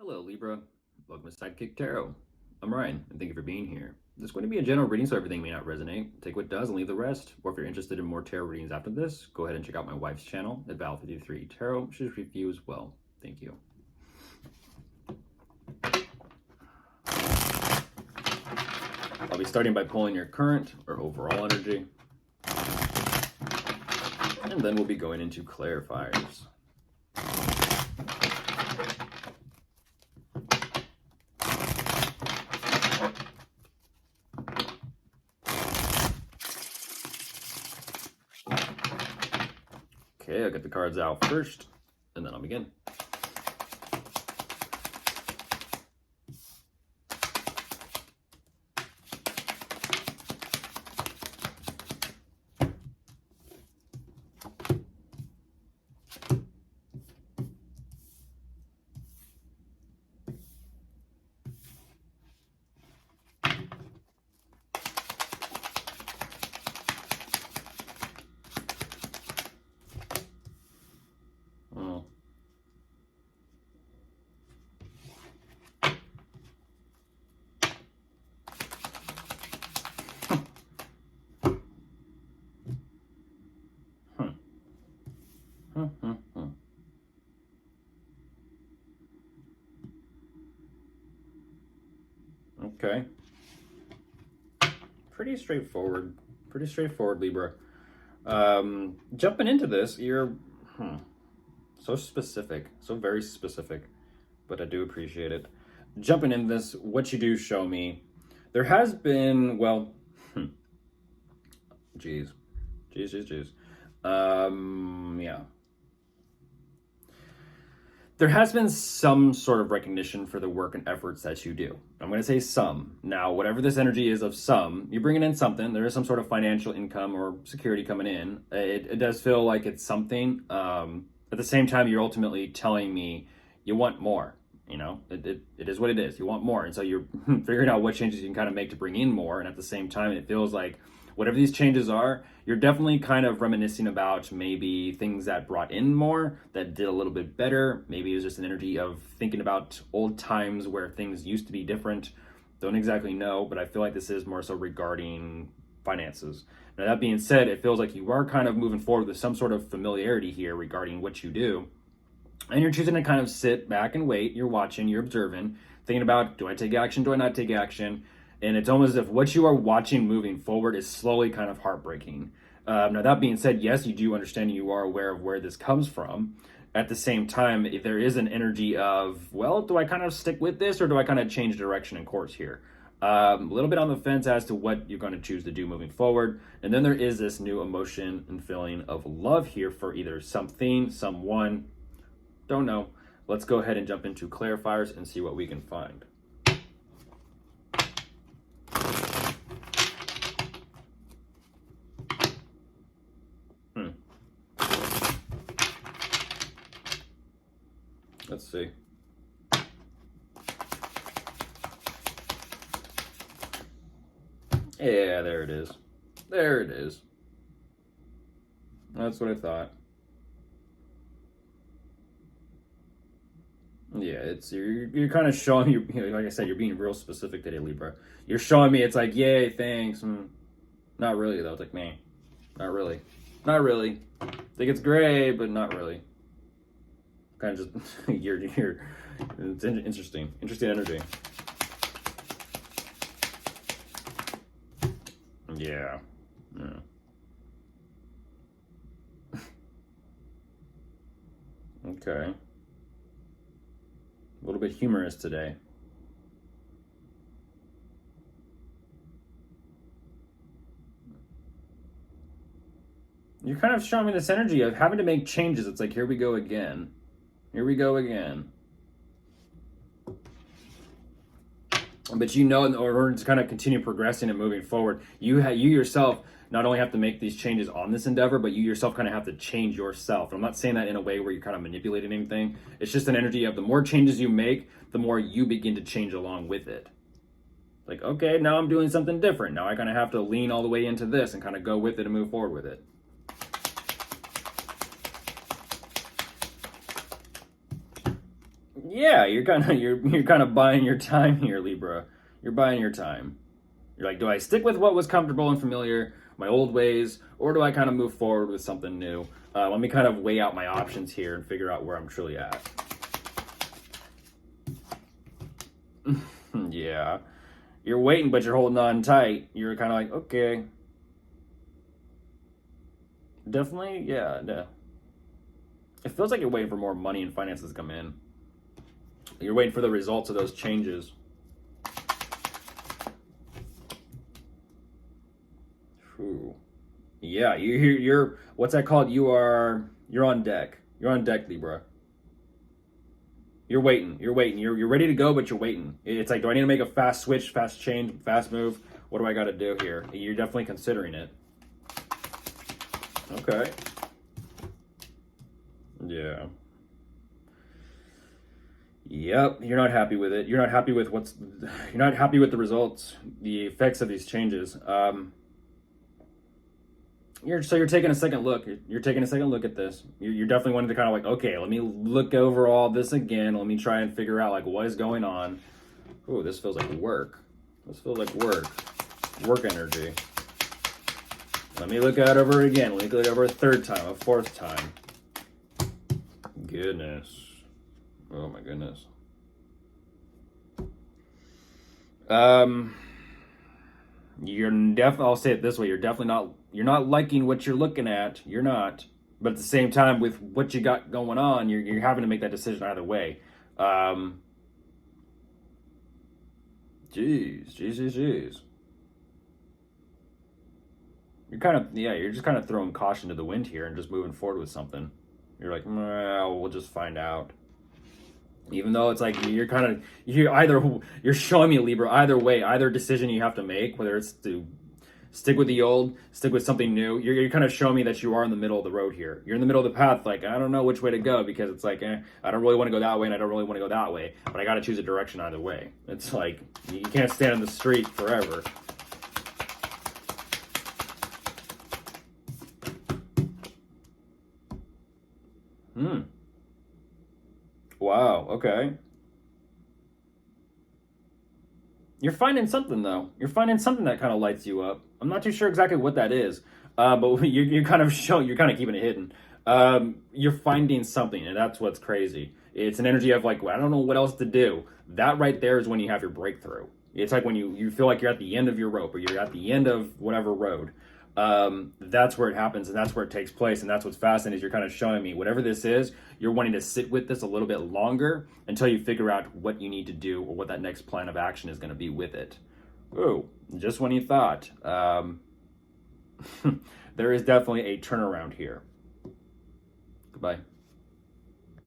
Hello, Libra. Welcome to Sidekick Tarot. I'm Ryan, and thank you for being here. This is going to be a general reading, so everything may not resonate. Take what does and leave the rest. Or if you're interested in more tarot readings after this, go ahead and check out my wife's channel at Val53 Tarot. She's review as well. Thank you. I'll be starting by pulling your current or overall energy. And then we'll be going into clarifiers. Okay, I'll get the cards out first, and then I'll begin. Okay. Pretty straightforward, Libra. Jumping into this, you're so specific, so very specific, but I do appreciate it. Jumping into this, what you do show me, there has been, well, geez. Yeah. There has been some sort of recognition for the work and efforts that you do. I'm going to say some. Now, whatever this energy is of some, you're bringing in something. There is some sort of financial income or security coming in. It does feel like it's something. At the same time, you're ultimately telling me you want more. You know, it is what it is. You want more. And so you're figuring out what changes you can kind of make to bring in more. And at the same time, it feels like whatever these changes are, you're definitely kind of reminiscing about maybe things that brought in more, that did a little bit better. Maybe it was just an energy of thinking about old times where things used to be different. Don't exactly know, but I feel like this is more so regarding finances. Now, that being said, it feels like you are kind of moving forward with some sort of familiarity here regarding what you do. And you're choosing to kind of sit back and wait. You're watching, you're observing, thinking about, do I take action, do I not take action? And it's almost as if what you are watching moving forward is slowly kind of heartbreaking. Now, that being said, yes, you do understand, you are aware of where this comes from. At the same time, if there is an energy of, well, do I kind of stick with this or do I kind of change direction and course here? A little bit on the fence as to what you're going to choose to do moving forward. And then there is this new emotion and feeling of love here for either something, someone, don't know. Let's go ahead and jump into clarifiers and see what we can find. Let's see. Yeah, there it is. There it is. That's what I thought. Yeah, it's you're kind of showing you know, like I said, you're being real specific today, Libra. You're showing me it's like, yay, thanks. Not really though. It's like, man, not really. Think it's great, but not really. Kind of just it's interesting energy. Yeah. Okay. A little bit humorous today. You're kind of showing me this energy of having to make changes. It's like, here we go again. But you know, in order to kind of continue progressing and moving forward, you yourself not only have to make these changes on this endeavor, but you yourself kind of have to change yourself. I'm not saying that in a way where you're kind of manipulating anything. It's just an energy of the more changes you make, the more you begin to change along with it. Like, okay, now I'm doing something different. Now I kind of have to lean all the way into this and kind of go with it and move forward with it. Yeah, you're kind of buying your time here, Libra. You're buying your time. You're like, do I stick with what was comfortable and familiar, my old ways, or do I kind of move forward with something new? Let me kind of weigh out my options here and figure out where I'm truly at. Yeah, you're waiting, but you're holding on tight. You're kind of like, okay, definitely, yeah, no. It feels like you're waiting for more money and finances to come in. You're waiting for the results of those changes. Ooh. Yeah, you're what's that called? You're on deck. You're on deck, Libra. You're waiting. You're waiting. You're ready to go, but you're waiting. It's like, do I need to make a fast switch, fast change, fast move? What do I got to do here? You're definitely considering it. Okay. Yeah. Yep. You're not happy with it. You're not happy with what's. You're not happy with the results, the effects of these changes. You're taking a second look. You're taking a second look at this. You're definitely wanting to kind of like, okay, let me look over all this again. Let me try and figure out like what is going on. Ooh, this feels like work. This feels like work. Work energy. Let me look at it over again. Let me look it over a third time, a fourth time. Goodness. Oh my goodness. You're definitely, I'll say it this way, you're not liking what you're looking at. You're not. But at the same time, with what you got going on, you're having to make that decision either way. Jeez. You're just kind of throwing caution to the wind here and just moving forward with something. You're like, well, we'll just find out. Even though it's like you're showing me, Libra, either way, either decision you have to make, whether it's to stick with the old, stick with something new, you're kind of showing me that you are in the middle of the road here. You're in the middle of the path, like, I don't know which way to go, because it's like, I don't really want to go that way and I don't really want to go that way, but I got to choose a direction either way. It's like, you can't stand in the street forever. Wow, okay. You're finding something though. You're finding something that kind of lights you up. I'm not too sure exactly what that is, but you're kind of showing. You're kind of keeping it hidden. You're finding something, and that's what's crazy. It's an energy of like, well, I don't know what else to do. That right there is when you have your breakthrough. It's like when you feel like you're at the end of your rope, or you're at the end of whatever road. That's where it happens, and that's where it takes place, and that's what's fascinating. Is you're kind of showing me whatever this is. You're wanting to sit with this a little bit longer until you figure out what you need to do or what that next plan of action is going to be with it. Ooh, just when you thought. There is definitely a turnaround here. Goodbye.